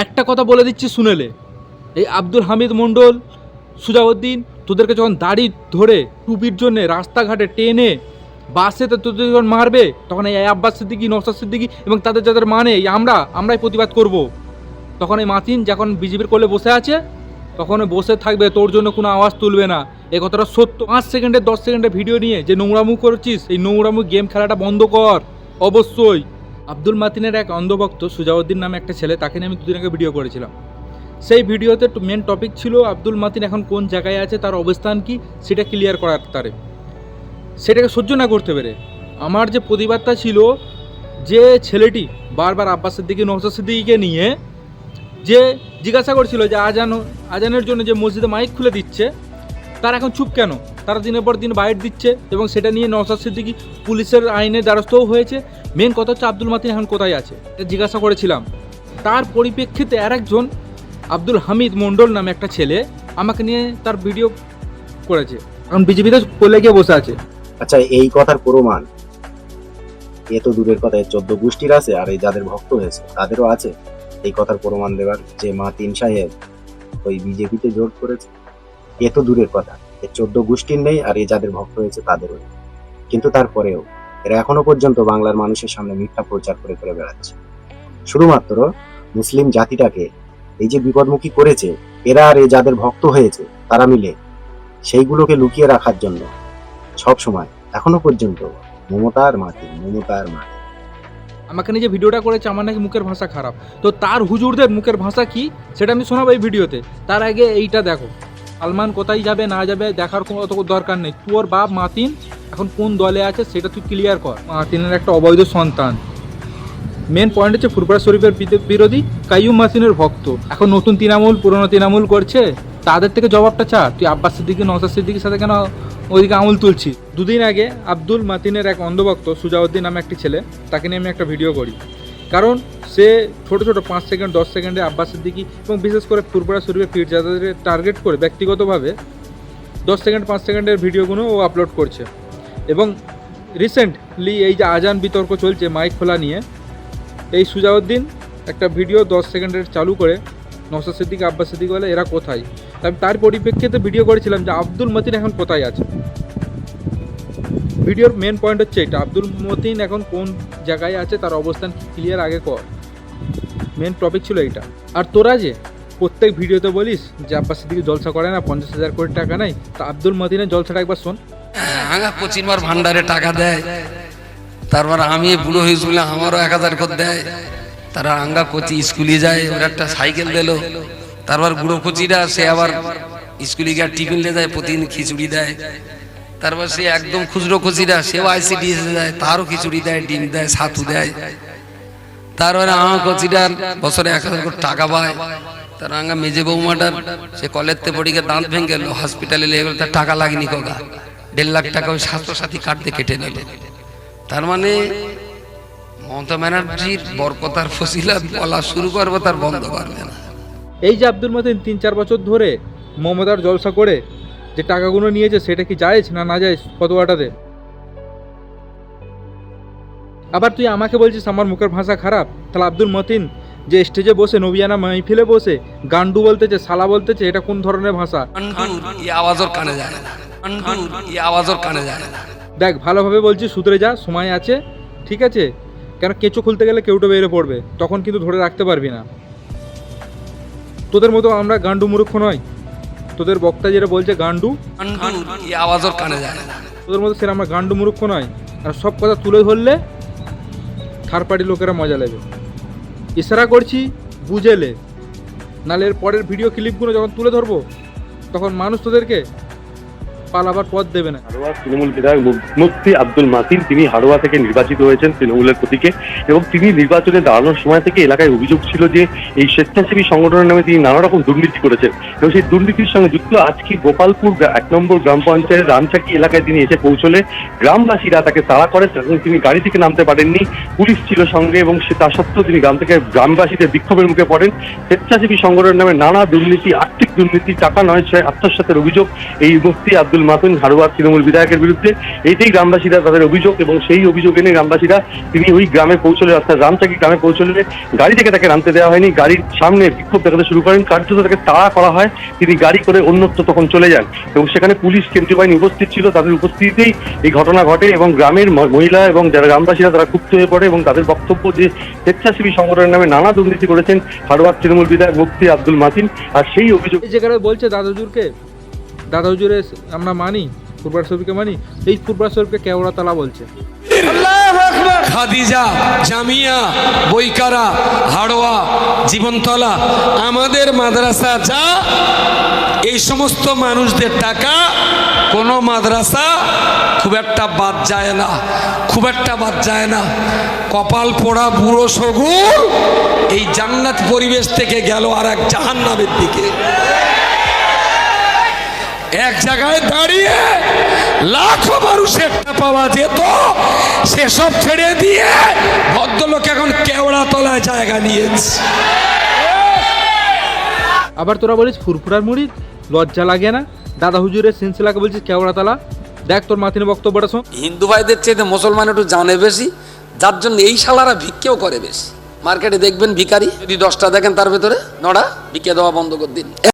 একটা কথা বলে দিচ্ছি শুনেলে, এই আব্দুল হামিদ মণ্ডল, সুজাউদ্দিন, তোদেরকে যখন দাড়ি ধরে টুপির জন্যে রাস্তাঘাটে টেনে বাসেতে তোদের যখন মারবে, তখন এই আব্বাস সিদ্দিকী, নওশাদ সিদ্দিকী এবং তাদের যাদের মানে আমরাই প্রতিবাদ করব। তখন এই মাতিন যখন বিজেপির কোলে বসে আছে, তখন বসে থাকবে, তোর জন্য কোনো আওয়াজ তুলবে না। এই কথাটা সত্য। 5 সেকেন্ডে 10 সেকেন্ডের ভিডিও নিয়ে যে নোংরামু করছিস, এই নোংরামু গেম খেলাটা বন্ধ কর অবশ্যই। আব্দুল মাতিনের এক অন্ধভক্ত সুজাউদ্দিন নামে একটা ছেলে, তাকে নিয়ে আমি দুদিন আগে ভিডিও করেছিলাম। সেই ভিডিওতে মেন টপিক ছিল আব্দুল মাতিন এখন কোন জায়গায় আছে, তার অবস্থান কি, সেটা ক্লিয়ার করার তারে। সেটাকে সহ্য না করতে পেরে আমার যে প্রতিবাদটা ছিল, যে ছেলেটি বারবার আব্বাস সিদ্দিকী, নওশাদ সিদ্দিকীকে নিয়ে যে জিজ্ঞাসা করছিল যে আজানের জন্য যে মসজিদে মাইক খুলে দিচ্ছে, তারা এখন চুপ কেন? তারা দিনের পর দিন বাইট দিচ্ছে এবং সেটা নিয়ে নওশাদ সিদ্দিকী পুলিশের আইনের দ্বারস্থও হয়েছে। মেন কথা হচ্ছে আব্দুল মাতিন এখন কোথায় আছে জিজ্ঞাসা করেছিলাম। তার পরিপ্রেক্ষিতে আরেকজন আব্দুল হামিদ মণ্ডল নামে একটা ছেলে আমাকে নিয়ে তার ভিডিও করেছে, এখন বিজেপিতে কোলে গিয়ে বসে আছে। আচ্ছা, এই কথার প্রমাণ এ তো দূরের কথা, 14 গোষ্ঠীর আছে, আর এই যাদের ভক্ত হয়েছে তাদেরও আছে এই কথার প্রমাণ দেওয়ার, যে মাতিন সাহেব ওই বিজেপিতে জোট করেছে। এ তো দূরের কথা, 14 গোষ্ঠীর নেই, আর এই যাদের ভক্ত হয়েছে তাদেরও। কিন্তু তারপরেও এরা এখনো পর্যন্ত বাংলার মানুষের সামনে মিথ্যা প্রচার করে করে বেড়াচ্ছে। শুধুমাত্র মুসলিম জাতিটাকে এই যে বিপদমুখী করেছে এরা, আর এই যাদের ভক্ত হয়েছে তারা মিলে, সেইগুলোকে লুকিয়ে রাখার জন্য সব সময় এখনো পর্যন্ত মমতার মাটি। আমাকে নিয়ে যে ভিডিওটা করেছে, আমার নাকি মুখের ভাষা খারাপ, তো তার হুজুরদের মুখের ভাষা কি সেটা আমি শোনাবো এই ভিডিওতে। তার আগে এইটা দেখো, সালমান কোথায় যাবে না যাবে দেখার কোনো অত দরকার নেই। তোর বাপ মাতিন এখন কোন দলে আছে সেটা তুই ক্লিয়ার কর। মাতিনের একটা অবৈধ সন্তান। মেন পয়েন্ট হচ্ছে ফুরফুরা শরীফের বিরোধী, কাইয়ুম মাতিনের ভক্ত। এখন নতুন তৃণমূল পুরনো তৃণমূল করছে, তাদের থেকে জবাবটা চা। তুই আব্বাস সিদ্দিকী, নওশাদ সিদ্দিকীর সাথে কেন ওইদিকে আঙুল তুলছি? দুদিন আগে আব্দুল মাতিনের এক অন্ধভক্ত সুজাউদ্দিন নামে একটি ছেলে, তাকে নিয়ে আমি একটা ভিডিও করি। কারণ সে ছোট 5 সেকেন্ড 10 সেকেন্ডে আব্বাস সিদ্দিকী এবং বিশেষ করে ফুরফুরা শরীফের পীরজাদাদের টার্গেট করে ব্যক্তিগতভাবে 10 সেকেন্ড 5 সেকেন্ডের ভিডিওগুলো ও আপলোড করছে। এবং রিসেন্টলি এই যে আজান বিতর্ক চলছে মাইক খোলা নিয়ে, এই সুজাউদ্দিন একটা ভিডিও 10 সেকেন্ডের চালু করে নওশাদ সিদ্দিকী, আব্বাস সিদ্দিকী বলে এরা কোথায়। আমি তার পরিপ্রেক্ষিতে ভিডিও করেছিলাম যে আব্দুল মতিন এখন কোথায় আছে। ভিডিওর মেন পয়েন্ট হচ্ছে এটা, আব্দুল মতিন এখন কোন জায়গায় আছে, তার অবস্থান ক্লিয়ার আগে কর। মেন টপিক ছিল এইটা। আর তোরা যে প্রত্যেক ভিডিওতে বলিস যে আব্বাস সিদ্দিকী জলসা করে না, 50,000 কোটি টাকা নাই, তা আব্দুল মতিনের জলসাটা একবার শোন। আগা 25 বার ভান্ডারে টাকা দেয়, তারপর আমি বুড়ো হয়েছি বলে আমারও 1000 করে দেয়। তারা আঙ্গা কোচি স্কুলে যায়, ওর একটা সাইকেল দিল। তারপর বুড়ো কোচিরা সে আবার স্কুলে গিয়ে টিফিন নিয়ে যায়, প্রতিদিন খিচুড়ি দেয়। তারপর সে একদম খুচরো কোচিরা, সেও ICDS দেয়, তারও খিচুড়ি দেয়, ডিম দেয়, ছাতু দেয়। তারপরে আমার কোচিটার বছরে 1000 করে টাকা পায়। তার আঙ্গা মেজে বৌমাটার সে কলেজতে পড়িকে দাঁত ভেঙে গেল, হসপিটালে লেগে গেল, তার টাকা লাগেনি কোগা, 1.5 লাখ টাকা ওই স্বাস্থ্যসাথী কার্ড দিয়ে কেটে নিল। তার মানে মমতা ব্যানার্জির বরকতার ফজিলত বলা শুরু করবো, তার বন্ধ পারবে না। এই যে আব্দুল মতিন 3-4 বছর ধরে মমতার জলসা করে যে টাকাগুলো নিয়েছে, সেটা কি জায়েজ না জায়েজ ফতোয়াটাতে? আবার তুই আমাকে বলছিস আমার মুখের ভাষা খারাপ। তাহলে আব্দুল মতিন যে স্টেজে বসে নবিয়ানা মাহফিলে বসে গান্ডু বলতেছে, সালা বলতেছে, এটা কোন ধরনের ভাষা? এই আওয়াজও কানে যায় না, এই আওয়াজও কানে যায় না। দেখ ভালোভাবে বলছি, সুধরে যা, সময় আছে, ঠিক আছে? কেন কেঁচো খুলতে গেলে কেউটা বেরো পড়বে, তখন কিন্তু ধরে রাখতে পারবি না। তোদের মতো আমরা গান্ডু মূর্খ নয়। তোদের বক্তা যেটা বলছে গান্ডু, এই আওয়াজও কানে যায় না। তোদের মতো সেটা আমরা গান্ডু মূর্খ নয়। আর সব কথা তুলে ধরলে থার্ড পার্টির লোকেরা মজা নেবে। ইশারা করছি, বুঝেলে, নাহলে এর পরের ভিডিও ক্লিপগুলো যখন তুলে ধরবো, তখন মানুষ তোদেরকে পালাবার পথ দেবে না। হাড়োয়া তৃণমূল বিধায়ক মুফতি আব্দুল মাতিন, তিনি হাড়োয়া থেকে নির্বাচিত হয়েছেন তৃণমূলের প্রতীকে, এবং তিনি নির্বাচনে দাঁড়ানোর সময় থেকে এলাকায় অভিযোগ ছিল যে এই স্বেচ্ছাসেবী সংগঠনের নামে তিনি নানা রকম দুর্নীতি করেছেন, এবং সেই দুর্নীতির সঙ্গে যুক্ত আজকে গোপালপুর 1 নম্বর গ্রাম পঞ্চায়েতের রামচাকি এলাকায় তিনি এসে পৌঁছলে গ্রামবাসীরা তাকে তাড়া করে, তিনি গাড়ি থেকে নামতে পারেননি, পুলিশ ছিল সঙ্গে, এবং তা সত্ত্বেও তিনি গ্রামবাসীদের বিক্ষোভের মুখে পড়েন। স্বেচ্ছাসেবী সংগঠনের নামে নানা দুর্নীতি, আর্থিক দুর্নীতি, টাকা নয় সে আত্মসাতের অভিযোগ এই মুফতি আব্দুল মাতিন হাড়োয়া তৃণমূল বিধায়কের বিরুদ্ধে। এইটাই গ্রামবাসীরা তাদের অভিযোগ, এবং সেই অভিযোগ এনে গ্রামবাসীরা তিনি ওই গ্রামে পৌঁছলে, অর্থাৎ রামচাকি গ্রামে পৌঁছলে গাড়ি থেকে তাকে নামতে দেওয়া হয়নি, গাড়ির সামনে বিক্ষোভ দেখাতে শুরু করেন, কার্যত তাকে তাড়া করা হয়, তিনি গাড়ি করে অন্যত্র তখন চলে যান এবং সেখানে পুলিশ কেন্দ্রীয় বাহিনী উপস্থিত ছিল, তাদের উপস্থিতিতেই এই ঘটনা ঘটে এবং গ্রামের মহিলা এবং যারা গ্রামবাসীরা তারা ক্ষুব্ধ হয়ে পড়ে এবং তাদের বক্তব্য যে স্বেচ্ছাসেবী সংগঠনের নামে নানা দুর্নীতি করেছেন হাড়োয়ার তৃণমূল বিধায়ক মুফতি আব্দুল মাতিন। আর সেই অভিযোগ এই জায়গায় বলছে দাদা হুজুরে আমরা মানি, ফুরফুরা শরীফকে মানি, এই ফুরফুরা শরীফকে কেওড়াতলা বলছে। খাদিজা, জামিয়া, বৈকারা, হাড়োয়া, জীবনতলা, আমাদের মাদ্রাসা যা, এই সমস্ত মানুষদের টাকা কোনো মাদ্রাসা খুব একটা বাদ যায় না, খুব একটা বাদ যায় না। কপাল পোড়া বুড়ো সগুর এই জান্নাত পরিবেশ থেকে গেল আর এক জাহান্নামের দিকে। এক জায়গায় দাঁড়িয়ে লাখো মানুষের পাওয়া যেত, সেসব ছেড়ে দিয়ে ভদ্রলোক এখন কেওড়াতলায় জায়গা নিয়েছে। আবার তোরা বলিস ফুরফুরার মুড়ি, লজ্জা লাগে না? দাদা হুজুরের সিলসিলাকে বলছিস কেওড়াতলা। দেখ তোর মাতিনের বক্তব্যটা শোন। হিন্দু ভাইদের চেয়ে মুসলমান একটু জানে বেশি, যার জন্য এই শালারা ভিক্ষেও করে বেশি। মার্কেটে দেখবেন ভিখারি, যদি 10টা দেখেন তার ভেতরে 9টা ভিক্ষে দেওয়া বন্ধ করে দিন।